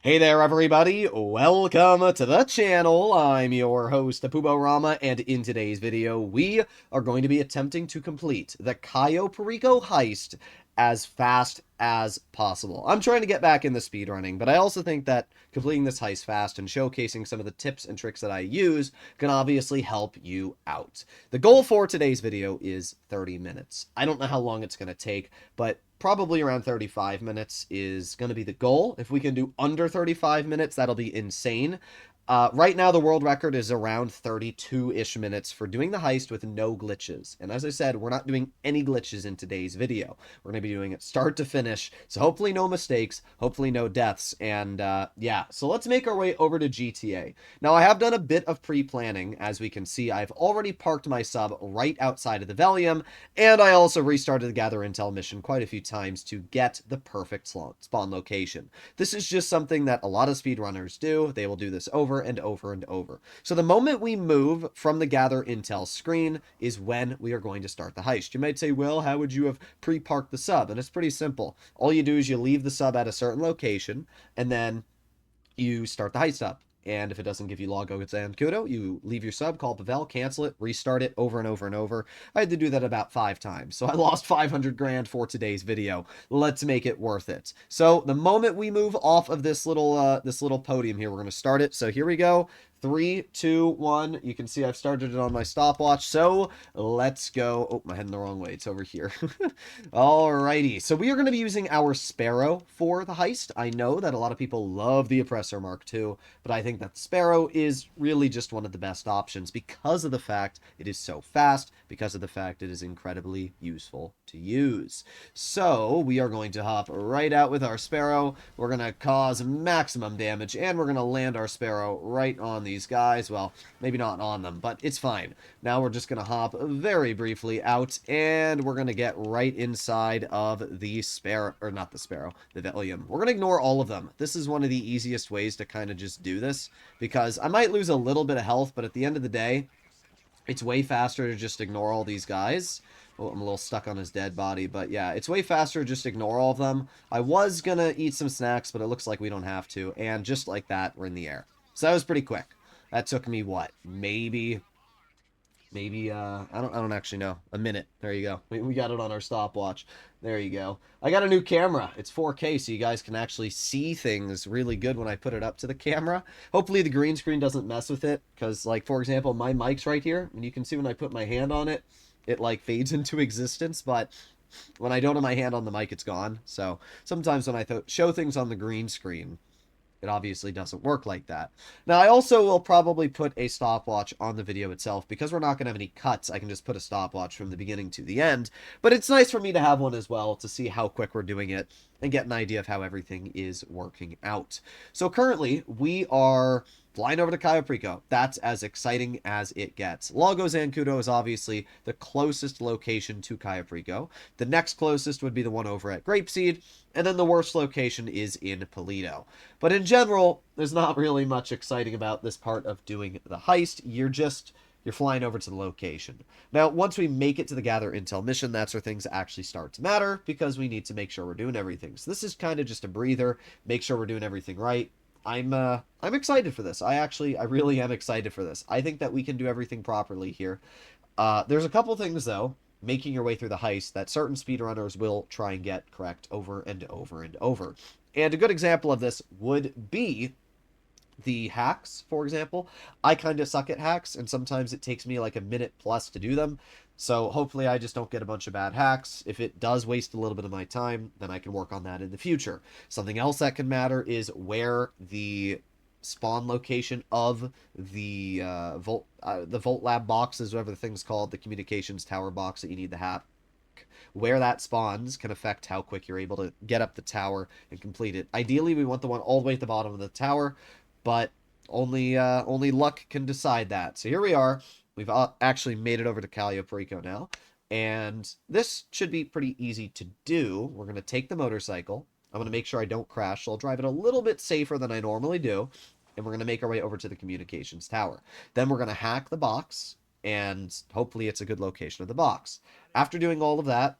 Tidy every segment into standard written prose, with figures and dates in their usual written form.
Hey there, everybody. Welcome to the channel. I'm your host, Rama, and in today's video, we are going to be attempting to complete the Cayo Perico heist as fast as possible. I'm trying to get back in the speedrunning, but I also think that completing this heist fast and showcasing some of the tips and tricks that I use can obviously help you out. The goal for today's video is 30 minutes. I don't know how long it's going to take, but probably around 35 minutes is going to be the goal. If we can do under 35 minutes, that'll be insane. Right now, the world record is around 32-ish minutes for doing the heist with no glitches. And as I said, we're not doing any glitches in today's video. We're going to be doing it start to finish, so hopefully no mistakes, hopefully no deaths, and yeah. So let's make our way over to GTA. Now, I have done a bit of pre-planning. As we can see, I've already parked my sub right outside of the Velium, and I also restarted the Gather Intel mission quite a few times to get the perfect spawn location. This is just something that a lot of speedrunners do. They will do this over and over and over. So the moment we move from the Gather Intel screen is when we are going to start the heist. You might say, well, how would you have pre-parked the sub? And it's pretty simple. All you do is you leave the sub at a certain location, and then you start the heist up. And if it doesn't give you logos and kudo, you leave your sub, call Pavel, cancel it, restart it over and over and over. I had to do that about 5 times. So I lost 500 grand for today's video. Let's make it worth it. So the moment we move off of this little podium here, we're going to start it. So here we go. 3, 2, 1. You can see I've started it on my stopwatch. So let's go. Oh, my head in the wrong way. It's over here. Alrighty. So we are going to be using our Sparrow for the heist. I know that a lot of people love the Oppressor Mark II, but I think that Sparrow is really just one of the best options because of the fact it is so fast, because of the fact it is incredibly useful to use. So we are going to hop right out with our Sparrow. We're going to cause maximum damage, and we're going to land our Sparrow right on these guys. Well, maybe not on them, but it's fine. Now we're just going to hop very briefly out, and we're going to get right inside of the Sparrow, or not the Sparrow, the Velium. We're going to ignore all of them. This is one of the easiest ways to kind of just do this, because I might lose a little bit of health, but at the end of the day, it's way faster to just ignore all these guys. Oh, I'm a little stuck on his dead body, but yeah, it's way faster to just ignore all of them. I was gonna eat some snacks, but it looks like we don't have to, and just like that, we're in the air. So that was pretty quick. That took me, what, maybe, I don't actually know, a minute. There you go. We got it on our stopwatch. There you go. I got a new camera. It's 4K, so you guys can actually see things really good when I put it up to the camera. Hopefully the green screen doesn't mess with it, because, like, for example, my mic's right here, and you can see when I put my hand on it, it, like, fades into existence, but when I don't have my hand on the mic, it's gone. So sometimes when I show things on the green screen, it obviously doesn't work like that. Now, I also will probably put a stopwatch on the video itself. Because we're not going to have any cuts, I can just put a stopwatch from the beginning to the end. But it's nice for me to have one as well to see how quick we're doing it and get an idea of how everything is working out. So currently, we are flying over to Cayo Perico. That's as exciting as it gets. Lago Zancudo is obviously the closest location to Cayo Perico. The next closest would be the one over at Grapeseed, and then the worst location is in Polito. But in general, there's not really much exciting about this part of doing the heist. You're flying over to the location. Now, once we make it to the Gather Intel mission, that's where things actually start to matter, because we need to make sure we're doing everything. So this is kind of just a breather, make sure we're doing everything right. I'm excited for this. I really am excited for this. I think that we can do everything properly here. There's a couple things, though, making your way through the heist that certain speedrunners will try and get correct over and over and over. And a good example of this would be the hacks, for example. I kind of suck at hacks, and sometimes it takes me like a minute plus to do them. So hopefully I just don't get a bunch of bad hacks. If it does waste a little bit of my time, then I can work on that in the future. Something else that can matter is where the spawn location of the Volt Lab boxes, whatever the thing's called, the communications tower box that you need to hack. Where that spawns can affect how quick you're able to get up the tower and complete it. Ideally, we want the one all the way at the bottom of the tower, but only luck can decide that. So here we are. We've actually made it over to Cayo Perico now, and this should be pretty easy to do. We're going to take the motorcycle. I'm going to make sure I don't crash, so I'll drive it a little bit safer than I normally do, and we're going to make our way over to the communications tower. Then we're going to hack the box, and hopefully it's a good location of the box. After doing all of that,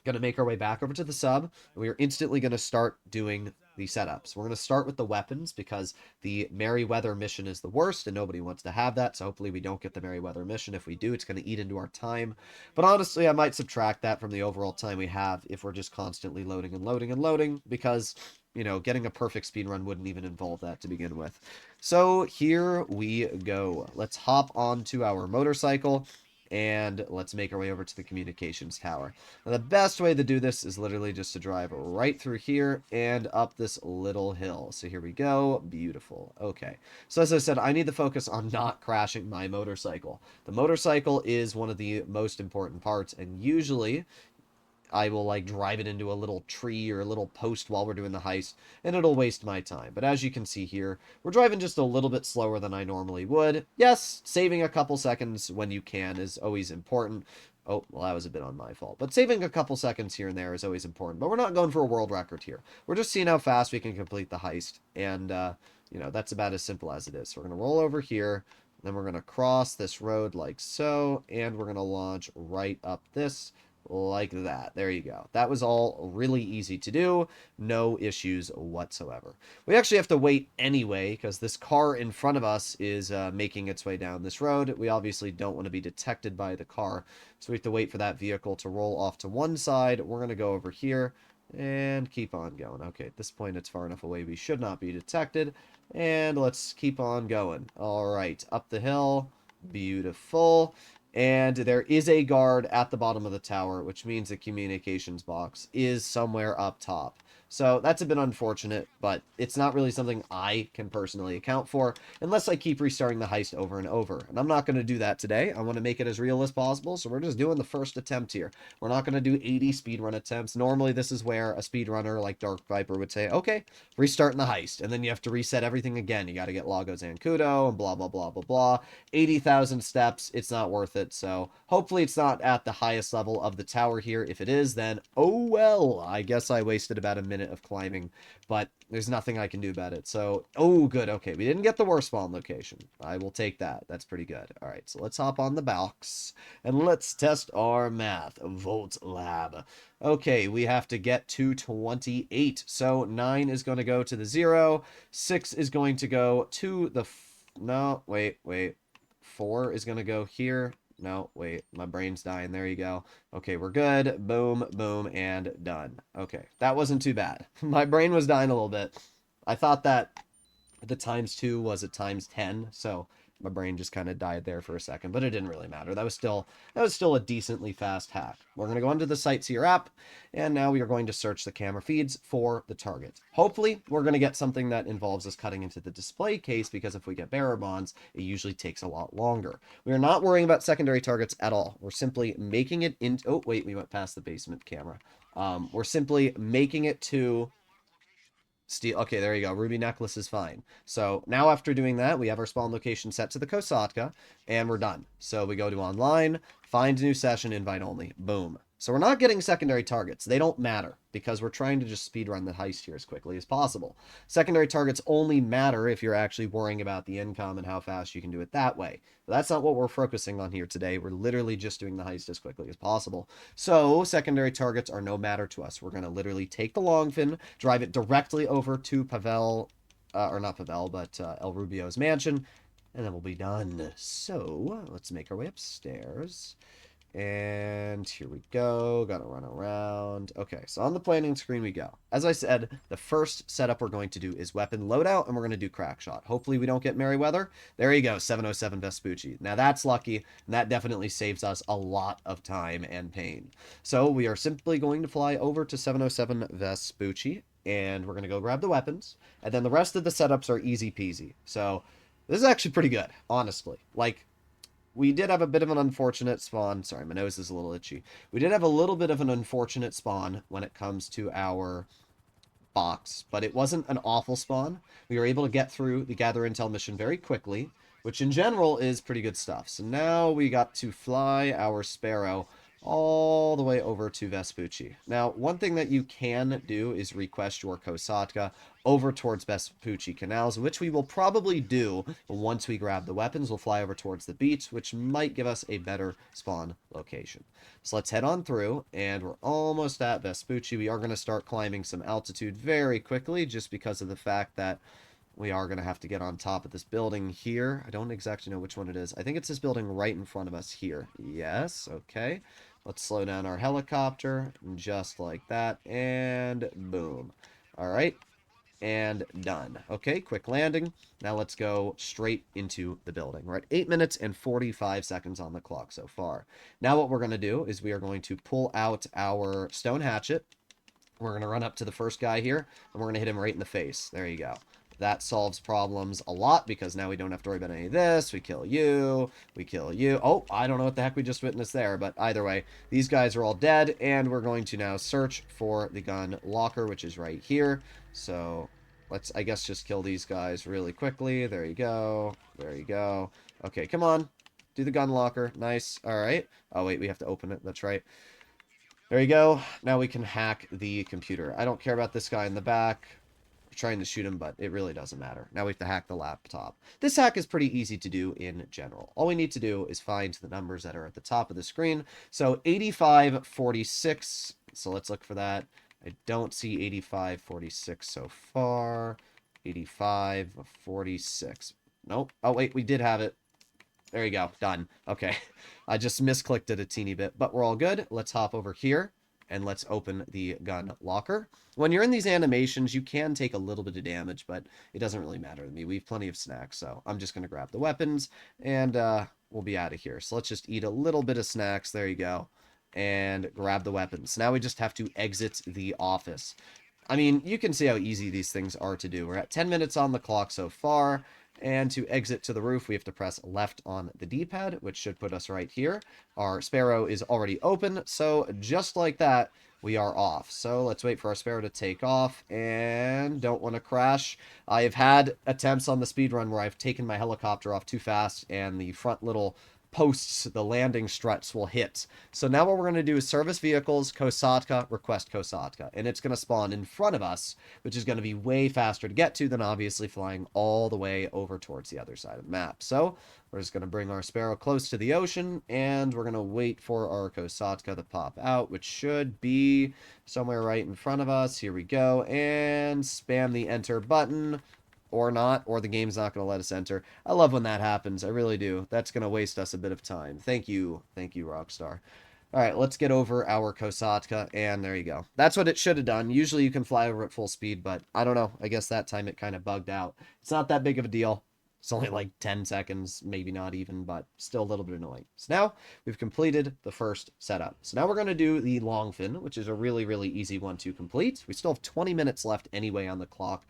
going to make our way back over to the sub, and we are instantly going to start doing the setups. We're going to start with the weapons because the Merryweather mission is the worst and nobody wants to have that. So hopefully we don't get the Merryweather mission. If we do, it's going to eat into our time. But honestly, I might subtract that from the overall time we have if we're just constantly loading and loading and loading because, you know, getting a perfect speedrun wouldn't even involve that to begin with. So here we go. Let's hop onto our motorcycle and let's make our way over to the communications tower. Now, the best way to do this is literally just to drive right through here and up this little hill. So here we go. Beautiful. Okay. So as I said, I need to focus on not crashing my motorcycle. The motorcycle is one of the most important parts, and usually I will like drive it into a little tree or a little post while we're doing the heist, and it'll waste my time. But as you can see here, we're driving just a little bit slower than I normally would. Yes, saving a couple seconds when you can is always important. Oh, well, that was a bit on my fault. But saving a couple seconds here and there is always important. But we're not going for a world record here. We're just seeing how fast we can complete the heist. And, you know, that's about as simple as it is. So we're going to roll over here. Then we're going to cross this road like so. And we're going to launch right up this like that. There you go. That was all really easy to do. No issues whatsoever. We actually have to wait anyway because this car in front of us is making its way down this road. We obviously don't want to be detected by the car, so we have to wait for that vehicle to roll off to one side. We're going to go over here and keep on going. Okay, at this point it's far enough away we should not be detected. And let's keep on going. All right, up the hill. Beautiful. And there is a guard at the bottom of the tower, which means the communications box is somewhere up top. So that's a bit unfortunate, but it's not really something I can personally account for unless I keep restarting the heist over and over. And I'm not going to do that today. I want to make it as real as possible, so we're just doing the first attempt here. We're not going to do 80 speedrun attempts. Normally, this is where a speedrunner like Dark Viper would say, okay, restarting the heist. And then you have to reset everything again. You got to get Lago Zancudo and blah, blah, blah, blah, blah. 80,000 steps. It's not worth it. So hopefully it's not at the highest level of the tower here. If it is, then oh well. I guess I wasted about a minute of climbing, but there's nothing I can do about it. So, oh, good. Okay, we didn't get the worst spawn location. I will take that. That's pretty good. All right, so let's hop on the box and let's test our math. Volt Lab. Okay, we have to get to 28. So 9 is going to go to the 0. 6 is going to go to the... No, wait. 4 is going to go here. No, wait, my brain's dying. There you go. Okay, we're good. Boom, boom, and done. Okay, that wasn't too bad. My brain was dying a little bit. I thought that the ×2 was a ×10, so my brain just kind of died there for a second, but it didn't really matter. That was still a decently fast hack. We're going to go into the Sightseer app, and now we are going to search the camera feeds for the target. Hopefully, we're going to get something that involves us cutting into the display case, because if we get bearer bonds, it usually takes a lot longer. We are not worrying about secondary targets at all. We're simply making it into... Oh, wait, we went past the basement camera. We're simply making it to... Steel. Okay, there you go. Ruby necklace is fine. So now after doing that, we have our spawn location set to the Kosatka, and we're done. So we go to online, find new session, invite only. Boom. So we're not getting secondary targets. They don't matter because we're trying to just speedrun the heist here as quickly as possible. Secondary targets only matter if you're actually worrying about the income and how fast you can do it that way. But that's not what we're focusing on here today. We're literally just doing the heist as quickly as possible. So secondary targets are no matter to us. We're going to literally take the long fin, drive it directly over to Pavel, or not Pavel, but El Rubio's mansion, and then we'll be done. So let's make our way upstairs. And here we go. Gotta run around. Okay, so on the planning screen we go. As I said, the first setup we're going to do is weapon loadout, and we're going to do crack shot. Hopefully we don't get Merryweather. There you go, 707 Vespucci. Now that's lucky, and that definitely saves us a lot of time and pain. So we are simply going to fly over to 707 Vespucci, and we're going to go grab the weapons, and then the rest of the setups are easy peasy. So this is actually pretty good, honestly. Like, we did have a bit of an unfortunate spawn. Sorry, my nose is a little itchy. We did have a little bit of an unfortunate spawn when it comes to our box, but it wasn't an awful spawn. We were able to get through the Gather Intel mission very quickly, which in general is pretty good stuff. So now we got to fly our Sparrow all the way over to Vespucci. Now, one thing that you can do is request your Kosatka over towards Vespucci Canals, which we will probably do once we grab the weapons. We'll fly over towards the beach, which might give us a better spawn location. So let's head on through, and we're almost at Vespucci. We are going to start climbing some altitude very quickly, just because of the fact that we are going to have to get on top of this building here. I don't exactly know which one it is. I think it's this building right in front of us here. Yes, okay. Let's slow down our helicopter, just like that, and boom. All right, and done. Okay, quick landing. Now let's go straight into the building. We're at 8 minutes and 45 seconds on the clock so far. Now what we're going to do is we are going to pull out our stone hatchet. We're going to run up to the first guy here, and we're going to hit him right in the face. There you go. That solves problems a lot, because now we don't have to worry about any of this. We kill you. We kill you. Oh, I don't know what the heck we just witnessed there, but either way, these guys are all dead, and we're going to now search for the gun locker, which is right here. So let's, I guess, just kill these guys really quickly. There you go. There you go. Okay, come on. Do the gun locker. Nice. All right. Oh, wait, we have to open it. That's right. There you go. Now we can hack the computer. I don't care about this guy in the back. We're trying to shoot him, but it really doesn't matter. Now we have to hack the laptop. This hack is pretty easy to do in general. All we need to do is find the numbers that are at the top of the screen. So 8546. So let's look for that. I don't see 8546 so far. 8546. Nope. Oh, wait, we did have it. There you go. Done. Okay. I just misclicked it a teeny bit, but we're all good. Let's hop over here, and let's open the gun locker. When you're in these animations, you can take a little bit of damage, but it doesn't really matter to me. We have plenty of snacks, so I'm just going to grab the weapons, and we'll be out of here. So let's just eat a little bit of snacks. There you go. And grab the weapons. Now we just have to exit the office. I mean, you can see how easy these things are to do. We're at 10 minutes on the clock so far. And to exit to the roof, we have to press left on the D-pad, which should put us right here. Our Sparrow is already open, so just like that, we are off. So let's wait for our Sparrow to take off, and don't want to crash. I have had attempts on the speedrun where I've taken my helicopter off too fast, and the front little posts, the landing struts, will hit. So now what we're going to do is service vehicles, Kosatka, request Kosatka. And it's going to spawn in front of us, which is going to be way faster to get to than obviously flying all the way over towards the other side of the map. So we're just going to bring our Sparrow close to the ocean, and we're going to wait for our Kosatka to pop out, which should be somewhere right in front of us. Here we go, and spam the enter button. Or not, or the game's not going to let us enter. I love when that happens. I really do. That's going to waste us a bit of time. Thank you. Thank you, Rockstar. All right, let's get over our Kosatka, and there you go. That's what it should have done. Usually you can fly over at full speed, but I don't know. I guess that time it kind of bugged out. It's not that big of a deal. It's only like 10 seconds, maybe not even, but still a little bit annoying. So now we've completed the first setup. So now we're going to do the long fin, which is a really, really easy one to complete. We still have 20 minutes left anyway on the clock.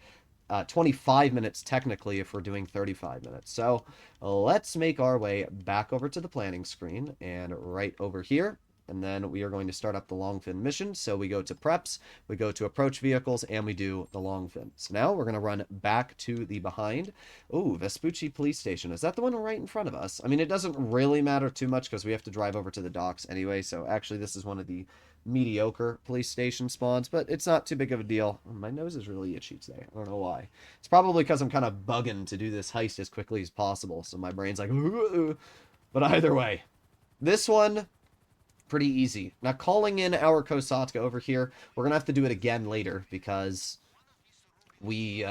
25 minutes technically if we're doing 35 minutes. So let's make our way back over to the planning screen and right over here. And then we are going to start up the long fin mission. So we go to preps, we go to approach vehicles, and we do the long fin. So now we're going to run back to the behind. Ooh, Vespucci police station. Is that the one right in front of us? I mean, it doesn't really matter too much because we have to drive over to the docks anyway. So actually this is one of the mediocre police station spawns, but it's not too big of a deal. My nose is really itchy today. I don't know why. It's probably because I'm kind of bugging to do this heist as quickly as possible, so my brain's like, but either way, this one, pretty easy. Now, calling in our Kosatka over here, we're gonna have to do it again later because we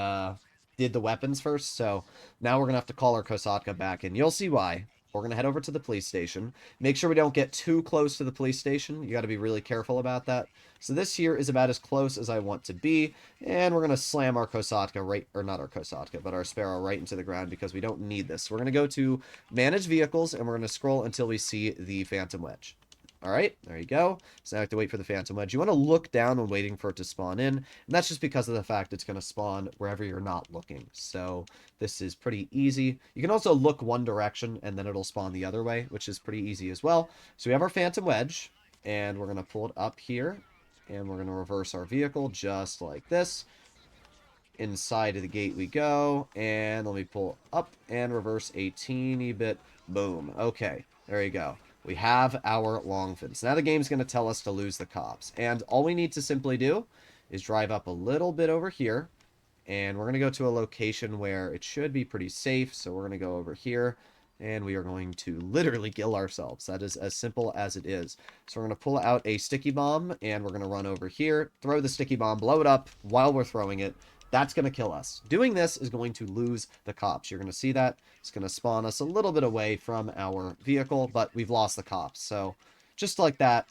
did the weapons first, so now we're gonna have to call our Kosatka back, and you'll see why. We're going to head over to the police station. Make sure we don't get too close to the police station. You got to be really careful about that. So this here is about as close as I want to be. And we're going to slam our Kosatka right, or not our Kosatka, but our Sparrow right into the ground because we don't need this. We're going to go to manage vehicles and we're going to scroll until we see the Phantom Wedge. All right, there you go. So now I have to wait for the Phantom Wedge. You want to look down when waiting for it to spawn in, and that's just because of the fact it's going to spawn wherever you're not looking. So this is pretty easy. You can also look one direction, and then it'll spawn the other way, which is pretty easy as well. So we have our Phantom Wedge, and we're going to pull it up here, and we're going to reverse our vehicle just like this. Inside of the gate we go, and let me pull up and reverse a teeny bit. Boom. Okay, there you go. We have our long fins. Now the game's going to tell us to lose the cops. And all we need to simply do is drive up a little bit over here. And we're going to go to a location where it should be pretty safe. So we're going to go over here, and we are going to literally kill ourselves. That is as simple as it is. So we're going to pull out a sticky bomb, and we're going to run over here, throw the sticky bomb, blow it up while we're throwing it. That's going to kill us. Doing this is going to lose the cops. You're going to see that. It's going to spawn us a little bit away from our vehicle, but we've lost the cops. So just like that,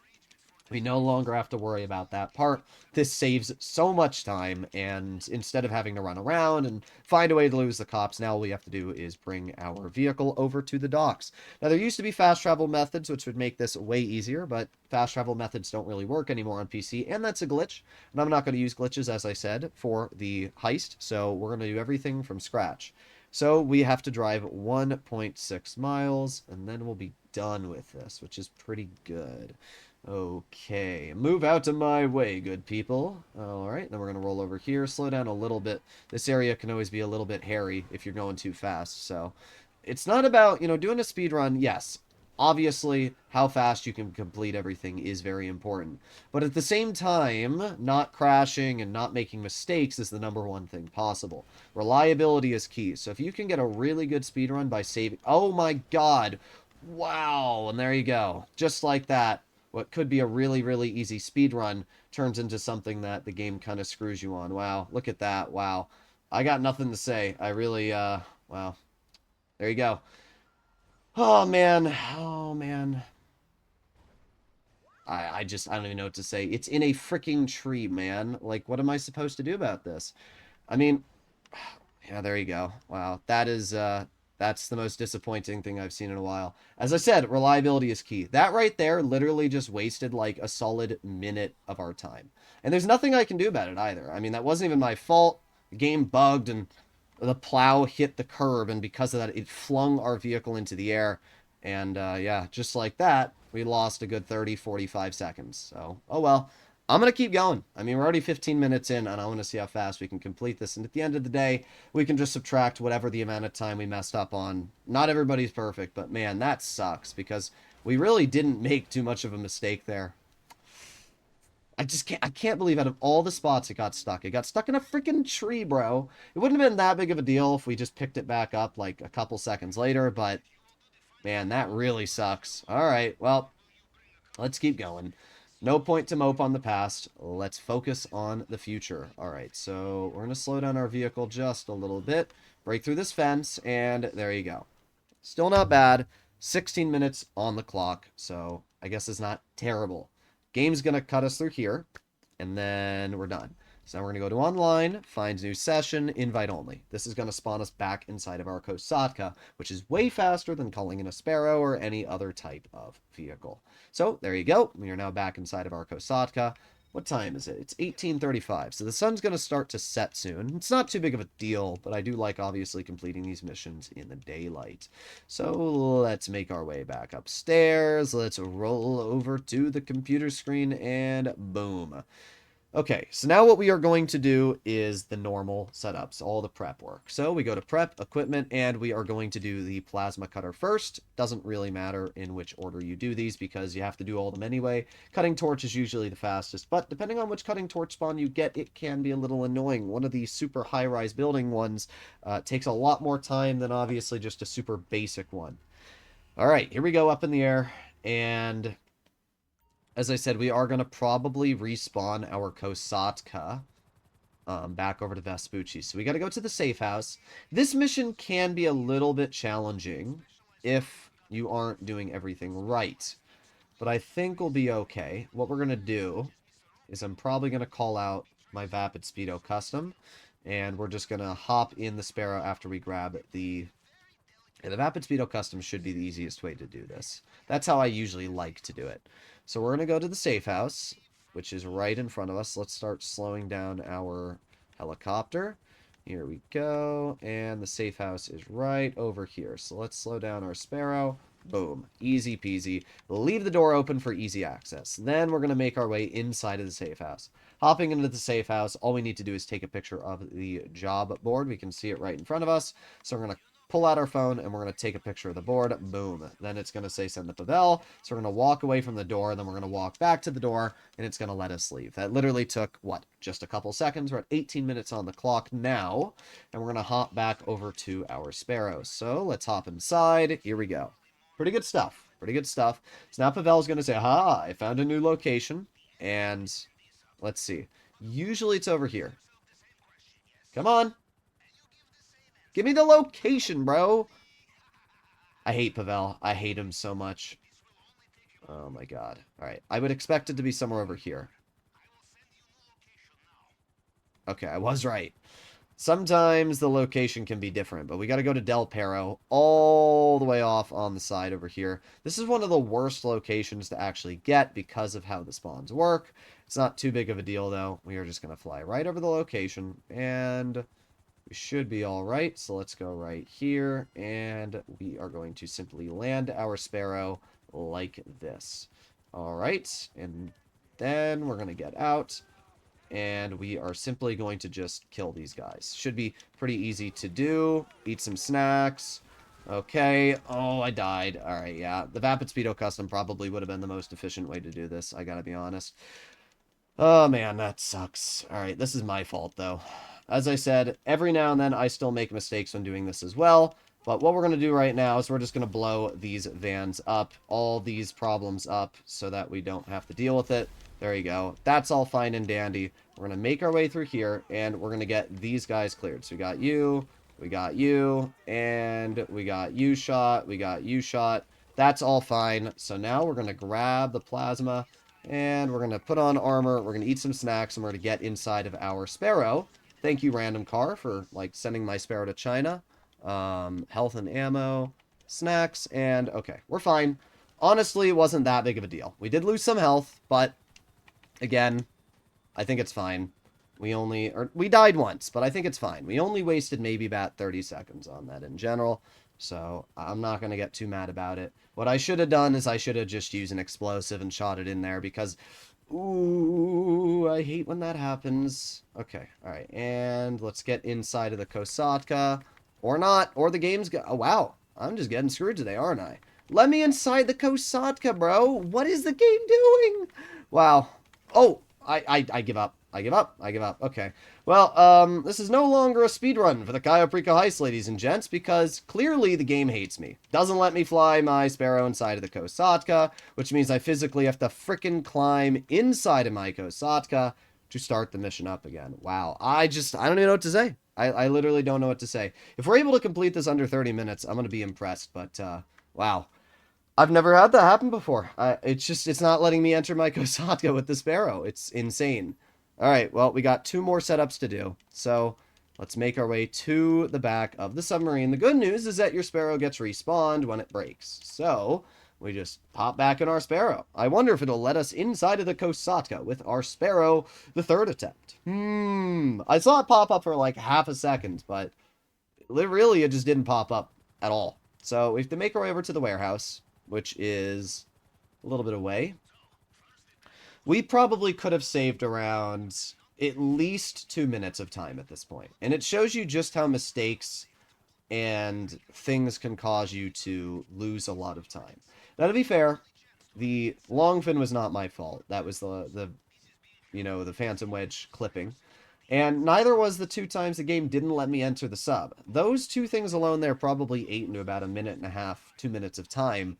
we no longer have to worry about that part. This saves so much time, and instead of having to run around and find a way to lose the cops, now all we have to do is bring our vehicle over to the docks. Now, there used to be fast travel methods, which would make this way easier, but fast travel methods don't really work anymore on PC, and that's a glitch. And I'm not going to use glitches, as I said, for the heist, so we're going to do everything from scratch. So we have to drive 1.6 miles, and then we'll be done with this, which is pretty good. Okay, move out of my way, good people. Alright, then we're going to roll over here, slow down a little bit. This area can always be a little bit hairy if you're going too fast, so it's not about, doing a speed run. Yes, obviously, how fast you can complete everything is very important. But at the same time, not crashing and not making mistakes is the #1 thing possible. Reliability is key, so if you can get a really good speed run by saving... Oh my god! Wow, and there you go. Just like that. What could be a really, really easy speed run turns into something that the game kind of screws you on. Wow, look at that. Wow. I got nothing to say. I really, wow. There you go. Oh, man. Oh, man. I don't even know what to say. It's in a freaking tree, man. Like, what am I supposed to do about this? I mean, yeah, there you go. Wow, that's the most disappointing thing I've seen in a while. As I said, reliability is key. That right there literally just wasted like a solid minute of our time. And there's nothing I can do about it either. I mean, that wasn't even my fault. The game bugged and the plow hit the curb, and because of that, it flung our vehicle into the air. And yeah, just like that, we lost a good 30, 45 seconds. So, oh well. I'm going to keep going. I mean, we're already 15 minutes in, and I want to see how fast we can complete this. And at the end of the day, we can just subtract whatever the amount of time we messed up on. Not everybody's perfect, but man, that sucks, because we really didn't make too much of a mistake there. I can't believe out of all the spots it got stuck. It got stuck in a freaking tree, bro. It wouldn't have been that big of a deal if we just picked it back up like a couple seconds later, but man, that really sucks. All right, well, let's keep going. No point to mope on the past. Let's focus on the future. All right, so we're going to slow down our vehicle just a little bit, break through this fence, and there you go. Still not bad. 16 minutes on the clock, so I guess it's not terrible. Game's going to cut us through here, and then we're done. So now we're going to go to online, find new session, invite only. This is going to spawn us back inside of our Kosatka, which is way faster than calling in a Sparrow or any other type of vehicle. So there you go. We are now back inside of our Kosatka. What time is it? It's 18:35, so the sun's going to start to set soon. It's not too big of a deal, but I do like, obviously, completing these missions in the daylight. So let's make our way back upstairs. Let's roll over to the computer screen, and boom. Okay, so now what we are going to do is the normal setups, all the prep work. So we go to prep, equipment, and we are going to do the plasma cutter first. Doesn't really matter in which order you do these because you have to do all of them anyway. Cutting torch is usually the fastest, but depending on which cutting torch spawn you get, it can be a little annoying. One of these super high-rise building ones takes a lot more time than obviously just a super basic one. All right, here we go up in the air, and... as I said, we are going to probably respawn our Kosatka back over to Vespucci. So we got to go to the safe house. This mission can be a little bit challenging if you aren't doing everything right. But I think we'll be okay. What we're going to do is I'm probably going to call out my Vapid Speedo Custom. And we're just going to hop in the Sparrow after we grab the... yeah, the Vapid Speedo Custom should be the easiest way to do this. That's how I usually like to do it. So we're going to go to the safe house, which is right in front of us. Let's start slowing down our helicopter. Here we go. And the safe house is right over here. So let's slow down our Sparrow. Boom. Easy peasy. Leave the door open for easy access. Then we're going to make our way inside of the safe house. Hopping into the safe house, all we need to do is take a picture of the job board. We can see it right in front of us. So we're going to pull out our phone, and we're going to take a picture of the board. Boom. Then it's going to say send to Pavel. So we're going to walk away from the door, then we're going to walk back to the door, and it's going to let us leave. That literally took, what, just a couple seconds? We're at 18 minutes on the clock now, and we're going to hop back over to our Sparrow. So let's hop inside. Here we go. Pretty good stuff. Pretty good stuff. So now Pavel's going to say, ha, I found a new location, and let's see. Usually it's over here. Come on. Give me the location, bro. I hate Pavel. I hate him so much. Oh my god. Alright. I would expect it to be somewhere over here. Okay, I was right. Sometimes the location can be different, but we got to go to Del Perro, all the way off on the side over here. This is one of the worst locations to actually get because of how the spawns work. It's not too big of a deal, though. We are just going to fly right over the location, and we should be all right. So let's go right here, and we are going to simply land our Sparrow like this. All right, and then we're going to get out. And we are simply going to just kill these guys. Should be pretty easy to do. Eat some snacks. Okay. Oh, I died. Alright, yeah. The Vapid Speedo Custom probably would have been the most efficient way to do this. I gotta be honest. Oh, man, that sucks. Alright, this is my fault, though. As I said, every now and then I still make mistakes when doing this as well. But what we're going to do right now is we're just going to blow these vans up. All these problems up so that we don't have to deal with it. There you go. That's all fine and dandy. We're going to make our way through here, and we're going to get these guys cleared. So we got you, and we got you shot, we got you shot. That's all fine. So now we're going to grab the plasma, and we're going to put on armor, we're going to eat some snacks, and we're going to get inside of our Sparrow. Thank you, Random Car, for, like, sending my Sparrow to China. Health and ammo, snacks, and okay, we're fine. Honestly, it wasn't that big of a deal. We did lose some health, but again, I think it's fine. We died once, but I think it's fine. We only wasted maybe about 30 seconds on that in general, so I'm not going to get too mad about it. What I should have done is I should have just used an explosive and shot it in there because, ooh, I hate when that happens. Okay, alright, and let's get inside of the Kosatka. Or not, or the game's oh, wow, I'm just getting screwed today, aren't I? Let me inside the Kosatka, bro. What is the game doing? Wow. Oh, I give up. I give up. I give up. Okay. Well, this is no longer a speedrun for the Cayo Perico Heist, ladies and gents, because clearly the game hates me. Doesn't let me fly my Sparrow inside of the Kosatka, which means I physically have to frickin' climb inside of my Kosatka to start the mission up again. Wow. I don't even know what to say. I literally don't know what to say. If we're able to complete this under 30 minutes, I'm going to be impressed, but, wow. I've never had that happen before. It's not letting me enter my Kosatka with the Sparrow. It's insane. Alright, well, we got 2 more setups to do. So, let's make our way to the back of the submarine. The good news is that your Sparrow gets respawned when it breaks. So, we just pop back in our Sparrow. I wonder if it'll let us inside of the Kosatka with our Sparrow the 3rd attempt. I saw it pop up for like half a second, but really it just didn't pop up at all. So, we have to make our way over to the warehouse, which is a little bit away. We probably could have saved around at least 2 minutes of time at this point. And it shows you just how mistakes and things can cause you to lose a lot of time. Now, to be fair, the long fin was not my fault. That was the Phantom Wedge clipping. And neither was the 2 times the game didn't let me enter the sub. Those 2 things alone there probably ate into about a minute and a half, 2 minutes of time,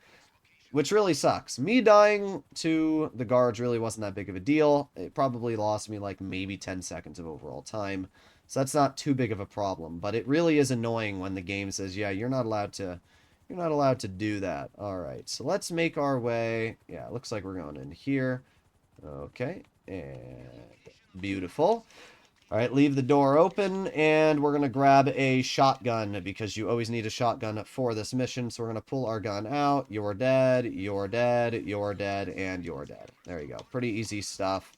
which really sucks. Me dying to the guards really wasn't that big of a deal. It probably lost me like maybe 10 seconds of overall time. So that's not too big of a problem. But it really is annoying when the game says, yeah, you're not allowed to do that. Alright, so let's make our way. Yeah, it looks like we're going in here. Okay, and beautiful. Alright, leave the door open, and we're going to grab a shotgun, because you always need a shotgun for this mission, so we're going to pull our gun out. You're dead, you're dead, you're dead, and you're dead. There you go. Pretty easy stuff.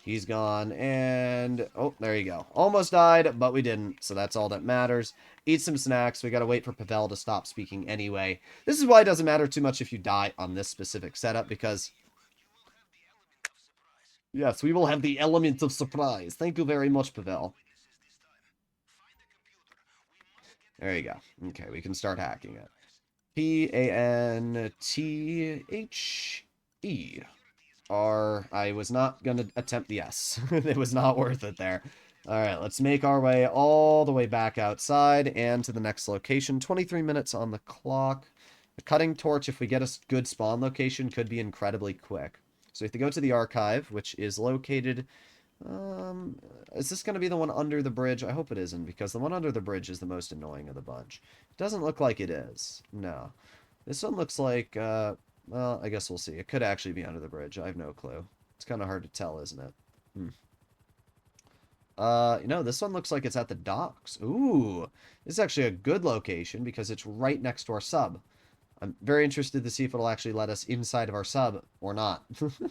He's gone, and oh, there you go. Almost died, but we didn't, so that's all that matters. Eat some snacks. We got to wait for Pavel to stop speaking anyway. This is why it doesn't matter too much if you die on this specific setup, because yes, we will have the element of surprise. Thank you very much, Pavel. There you go. Okay, we can start hacking it. P-A-N-T-H-E-R. I was not going to attempt the S. It was not worth it there. All right, let's make our way all the way back outside and to the next location. 23 minutes on the clock. The cutting torch, if we get a good spawn location, could be incredibly quick. So we have to go to the archive, which is located... is this going to be the one under the bridge? I hope it isn't, because the one under the bridge is the most annoying of the bunch. It doesn't look like it is. No. This one looks like, well, I guess we'll see. It could actually be under the bridge. I have no clue. It's kind of hard to tell, isn't it? This one looks like it's at the docks. Ooh, this is actually a good location because it's right next to our sub. I'm very interested to see if it'll actually let us inside of our sub or not.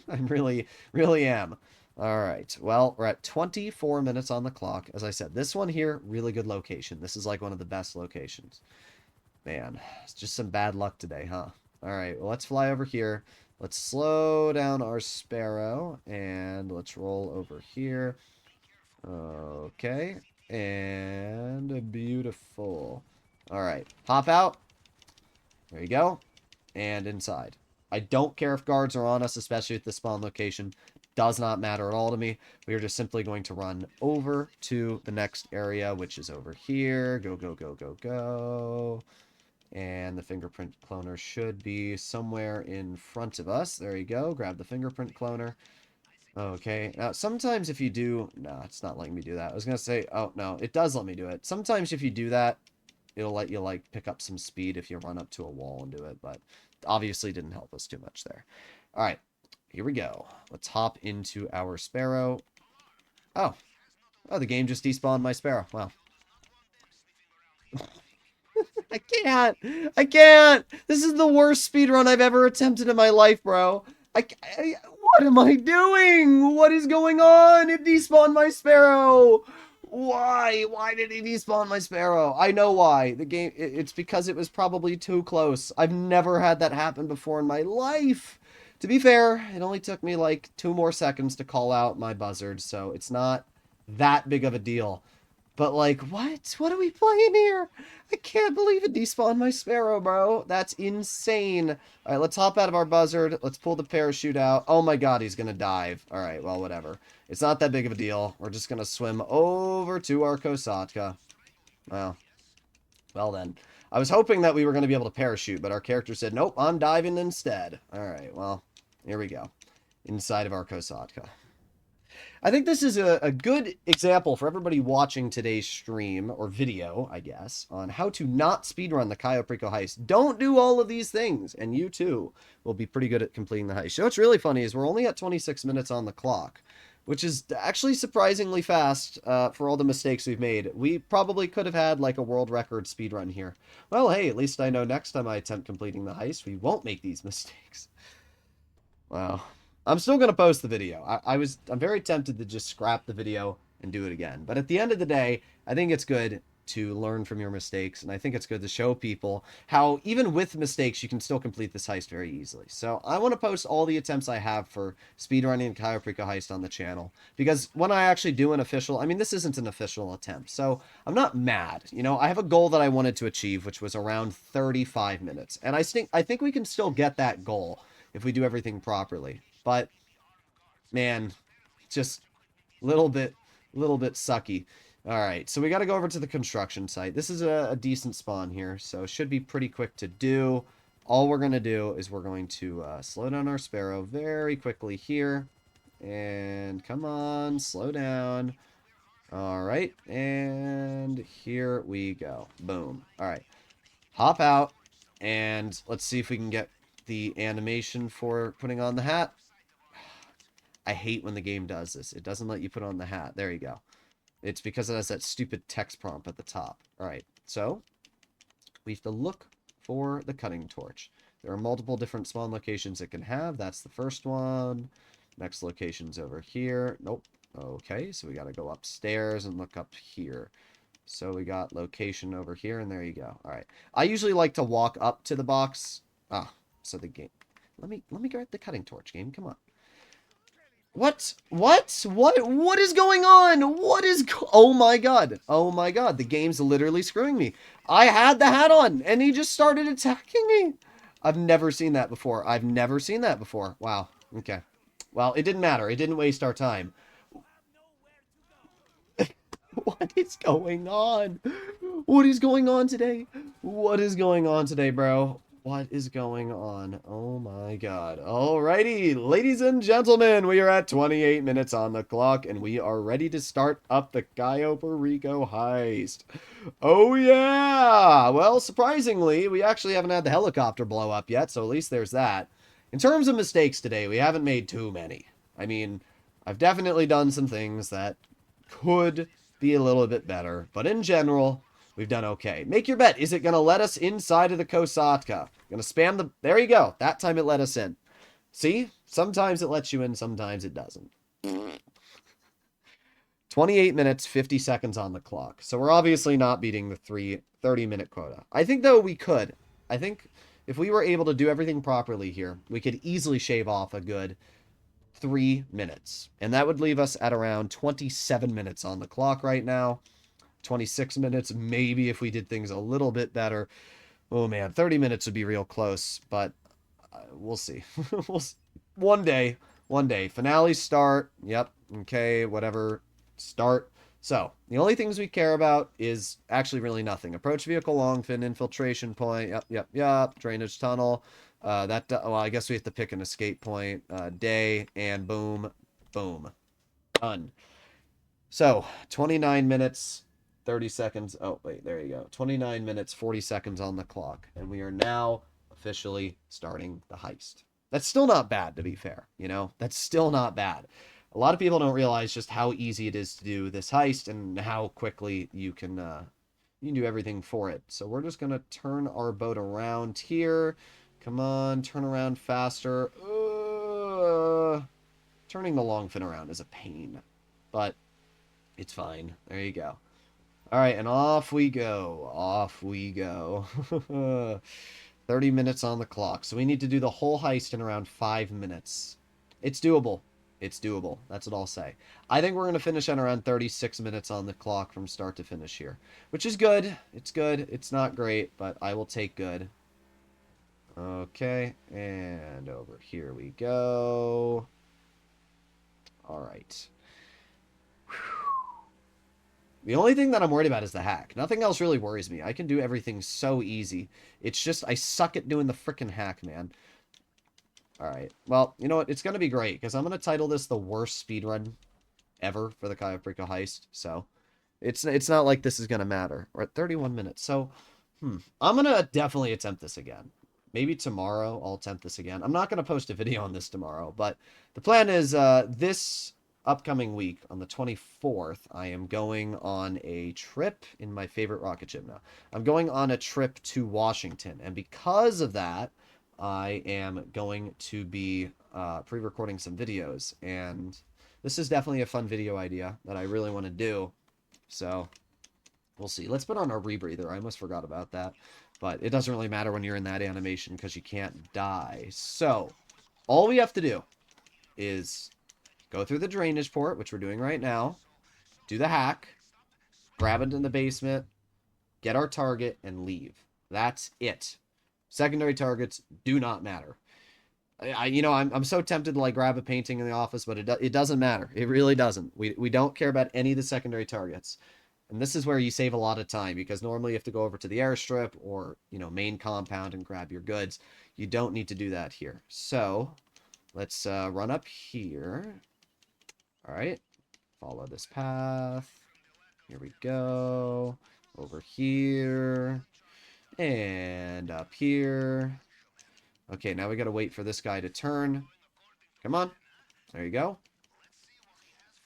I really, really am. All right. Well, we're at 24 minutes on the clock. As I said, this one here, really good location. This is like one of the best locations. Man, it's just some bad luck today, huh? All right. Well, let's fly over here. Let's slow down our Sparrow and let's roll over here. Okay. And beautiful. All right. Hop out. There you go. And inside. I don't care if guards are on us, especially at the spawn location. Does not matter at all to me. We are just simply going to run over to the next area, which is over here. Go, go, go, go, go. And the fingerprint cloner should be somewhere in front of us. There you go. Grab the fingerprint cloner. Okay. Now, sometimes if you do... No, it's not letting me do that. I was going to say... Oh, no. It does let me do it. Sometimes if you do that, it'll let you, like, pick up some speed if you run up to a wall and do it. But obviously didn't help us too much there. All right. Here we go. Let's hop into our Sparrow. Oh. Oh, the game just despawned my Sparrow. Wow. I can't. I can't. This is the worst speedrun I've ever attempted in my life, bro. What am I doing? What is going on? It despawned my Sparrow. Why? Why did he despawn my Sparrow? I know why. The game, it's because it was probably too close. I've never had that happen before in my life. To be fair, it only took me like 2 more seconds to call out my buzzard, so it's not that big of a deal. But like, what? What are we playing here? I can't believe it despawned my Sparrow, bro. That's insane. All right, let's hop out of our buzzard. Let's pull the parachute out. Oh my god, he's gonna dive. All right, well, whatever. It's not that big of a deal. We're just gonna swim over to our Kosatka. Well then. I was hoping that we were gonna be able to parachute, but our character said, nope, I'm diving instead. All right, well, here we go. Inside of our Kosatka. I think this is a good example for everybody watching today's stream, or video, I guess, on how to not speedrun the Cayo Perico heist. Don't do all of these things, and you too will be pretty good at completing the heist. So what's really funny is we're only at 26 minutes on the clock, which is actually surprisingly fast for all the mistakes we've made. We probably could have had like a world record speedrun here. Well, hey, at least I know next time I attempt completing the heist, we won't make these mistakes. Wow. I'm still going to post the video. I'm very tempted to just scrap the video and do it again. But at the end of the day, I think it's good to learn from your mistakes. And I think it's good to show people how, even with mistakes, you can still complete this heist very easily. So I want to post all the attempts I have for speedrunning Cayo Perico heist on the channel. Because when I actually do an official... I mean, this isn't an official attempt. So I'm not mad. You know, I have a goal that I wanted to achieve, which was around 35 minutes. And I think we can still get that goal if we do everything properly. But, man, just a little bit sucky. All right, so we got to go over to the construction site. This is a decent spawn here, so it should be pretty quick to do. All we're going to do is we're going to slow down our Sparrow very quickly here. And come on, slow down. All right, and here we go. Boom. All right, hop out, and let's see if we can get the animation for putting on the hat. I hate when the game does this. It doesn't let you put on the hat. There you go. It's because it has that stupid text prompt at the top. All right, so we have to look for the cutting torch. There are multiple different spawn locations it can have. That's the first one. Next location's over here. Nope. Okay, so we got to go upstairs and look up here. So we got location over here, and there you go. All right. I usually like to walk up to the box. So the game... Let me grab the cutting torch, game. Come on. What? What? What is going on? Oh my god. Oh my god. The game's literally screwing me. I had the hat on and he just started attacking me. I've never seen that before. I've never seen that before. Wow. Okay. Well, it didn't matter. It didn't waste our time. What is going on? What is going on today? What is going on today, bro? What is going on? Oh my god. Alrighty, ladies and gentlemen, we are at 28 minutes on the clock, and we are ready to start up the Cayo Perico heist. Oh yeah! Well, surprisingly, we actually haven't had the helicopter blow up yet, so at least there's that. In terms of mistakes today, we haven't made too many. I mean, I've definitely done some things that could be a little bit better, but in general, we've done okay. Make your bet. Is it going to let us inside of the Kosatka? Going to spam the... There you go. That time it let us in. See? Sometimes it lets you in, sometimes it doesn't. 28 minutes, 50 seconds on the clock. So we're obviously not beating the 30-minute quota. I think, though, we could. I think if we were able to do everything properly here, we could easily shave off a good 3 minutes. And that would leave us at around 27 minutes on the clock right now. 26 minutes, maybe if we did things a little bit better. Oh man, 30 minutes would be real close, but we'll see. One day. Finale start. Yep. Okay, whatever. Start. So, the only things we care about is actually really nothing. Approach vehicle long fin, infiltration point. Yep. Drainage tunnel. Well, I guess we have to pick an escape point. Day, and boom. Done. So, 29 minutes, 30 seconds. Oh, wait, there you go. 29 minutes, 40 seconds on the clock. And we are now officially starting the heist. That's still not bad, to be fair. You know, that's still not bad. A lot of people don't realize just how easy it is to do this heist and how quickly you can do everything for it. So we're just going to turn our boat around here. Come on, turn around faster. Turning the long fin around is a pain, but it's fine. There you go. All right, and off we go. 30 minutes on the clock. So we need to do the whole heist in around 5 minutes. It's doable. That's what I'll say. I think we're going to finish at around 36 minutes on the clock from start to finish here, which is good. It's good. It's not great, but I will take good. Okay, and over here we go. All right. The only thing that I'm worried about is the hack. Nothing else really worries me. I can do everything so easy. It's just I suck at doing the frickin' hack, man. Alright. Well, you know what? It's going to be great, because I'm going to title this the worst speedrun ever for the Cayo Perico heist. So, it's not like this is going to matter. We're at 31 minutes. So, I'm going to definitely attempt this again. Maybe tomorrow I'll attempt this again. I'm not going to post a video on this tomorrow, but the plan is this upcoming week, on the 24th, I am going on a trip in my favorite rocket ship now. I'm going on a trip to Washington, and because of that, I am going to be pre-recording some videos, and this is definitely a fun video idea that I really want to do, so we'll see. Let's put on our rebreather. I almost forgot about that, but it doesn't really matter when you're in that animation because you can't die. So, all we have to do is go through the drainage port, which we're doing right now, do the hack, grab it in the basement, get our target, and leave. That's it. Secondary targets do not matter. I'm so tempted to like grab a painting in the office, but it doesn't matter. It really doesn't. We don't care about any of the secondary targets. And this is where you save a lot of time, because normally you have to go over to the airstrip or, main compound and grab your goods. You don't need to do that here. So, let's run up here. All right. Follow this path. Here we go. Over here. And up here. Okay, now we gotta wait for this guy to turn. Come on. There you go.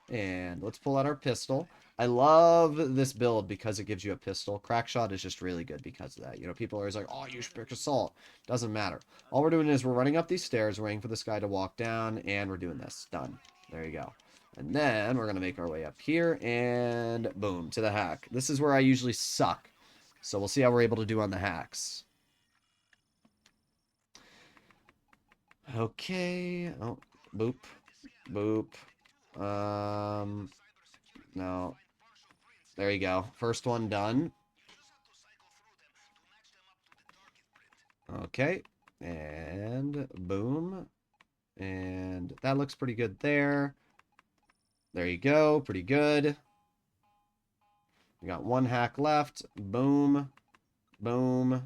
And let's pull out our pistol. I love this build because it gives you a pistol. Crackshot is just really good because of that. People are always like, oh, you should pick assault. Doesn't matter. All we're doing is we're running up these stairs, waiting for this guy to walk down, and we're doing this. Done. There you go. And then we're going to make our way up here, and boom, to the hack. This is where I usually suck. So we'll see how we're able to do on the hacks. Okay. Oh, boop. Boop. No. There you go. First one done. Okay. And boom. And that looks pretty good there. There you go. Pretty good. We got one hack left. Boom. Boom.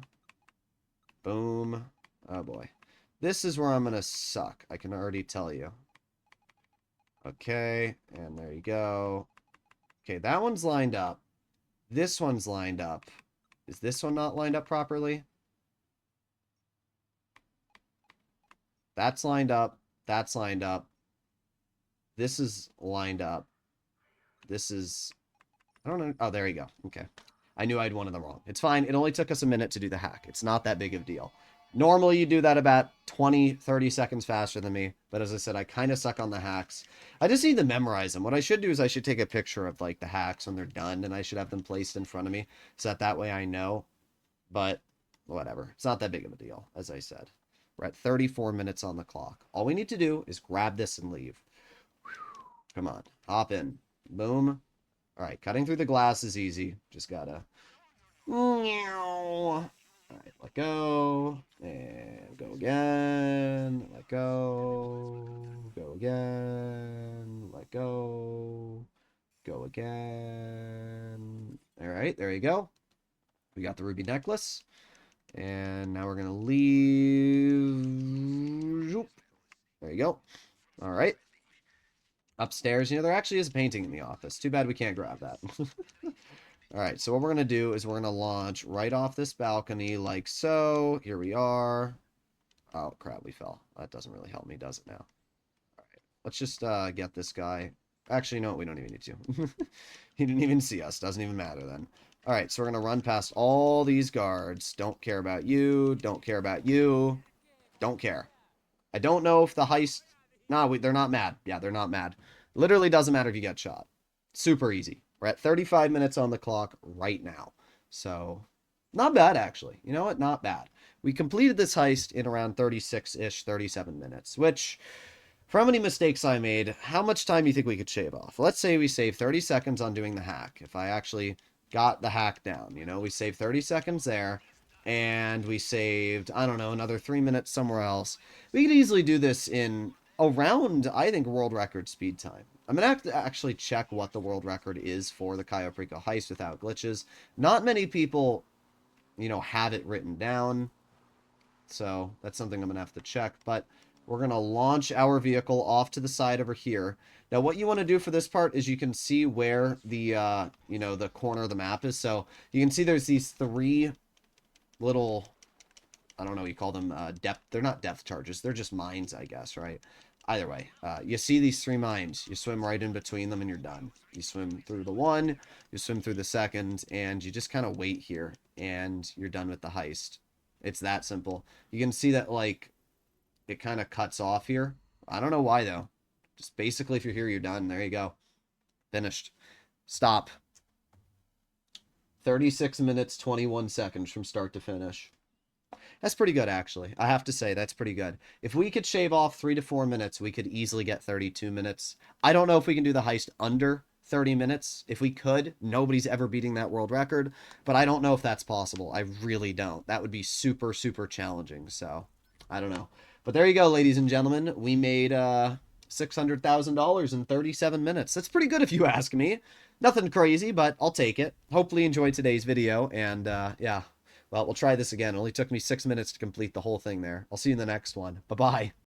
Boom. Oh boy. This is where I'm going to suck. I can already tell you. Okay. And there you go. Okay, that one's lined up. This one's lined up. Is this one not lined up properly? That's lined up. That's lined up. This is lined up. This is... I don't know. Oh, there you go. Okay. I knew I had one of them wrong. It's fine. It only took us a minute to do the hack. It's not that big of a deal. Normally, you do that about 20, 30 seconds faster than me. But as I said, I kind of suck on the hacks. I just need to memorize them. What I should do is I should take a picture of, like, the hacks when they're done. And I should have them placed in front of me. So that way I know. But whatever. It's not that big of a deal, as I said. We're at 34 minutes on the clock. All we need to do is grab this and leave. Come on. Hop in. Boom. All right. Cutting through the glass is easy. Just gotta... All right. Let go. And go again. Let go. Go again. Let go. Go again. All right. There you go. We got the ruby necklace. And now we're going to leave. There you go. All right. Upstairs. You know, there actually is a painting in the office. Too bad we can't grab that. All right. So what we're going to do is we're going to launch right off this balcony like so. Here we are. Oh, crap. We fell. That doesn't really help me, does it now? All right. Let's just get this guy. Actually, no, we don't even need to. He didn't even see us. Doesn't even matter then. All right, so we're going to run past all these guards. Don't care about you. Don't care about you. Don't care. I don't know if the heist... No, they're not mad. Yeah, they're not mad. Literally doesn't matter if you get shot. Super easy. We're at 35 minutes on the clock right now. So, not bad, actually. You know what? Not bad. We completed this heist in around 36-ish, 37 minutes, which... For how many mistakes I made, how much time do you think we could shave off? Let's say we save 30 seconds on doing the hack. If I actually got the hack down, you know, we saved 30 seconds there, and we saved, I don't know, another 3 minutes somewhere else. We could easily do this in around, I think, world record speed time. I'm going to have to actually check what the world record is for the Cayo Perico heist without glitches. Not many people, you know, have it written down, so that's something I'm going to have to check, but... We're going to launch our vehicle off to the side over here. Now, what you want to do for this part is you can see where the, you know, the corner of the map is. So you can see there's these three little, I don't know what you call them, depth. They're not depth charges. They're just mines, I guess, right? Either way, you see these three mines. You swim right in between them and you're done. You swim through the one, you swim through the second, and you just kind of wait here and you're done with the heist. It's that simple. You can see that, like, it kind of cuts off here. I don't know why, though. Just basically, if you're here, you're done. There you go. Finished. Stop. 36 minutes, 21 seconds from start to finish. That's pretty good, actually. I have to say, that's pretty good. If we could shave off 3 to 4 minutes, we could easily get 32 minutes. I don't know if we can do the heist under 30 minutes. If we could, nobody's ever beating that world record. But I don't know if that's possible. I really don't. That would be super, super challenging. So, I don't know. But there you go, ladies and gentlemen. We made $600,000 in 37 minutes. That's pretty good if you ask me. Nothing crazy, but I'll take it. Hopefully you enjoyed today's video. And yeah, well, we'll try this again. It only took me 6 minutes to complete the whole thing there. I'll see you in the next one. Bye-bye.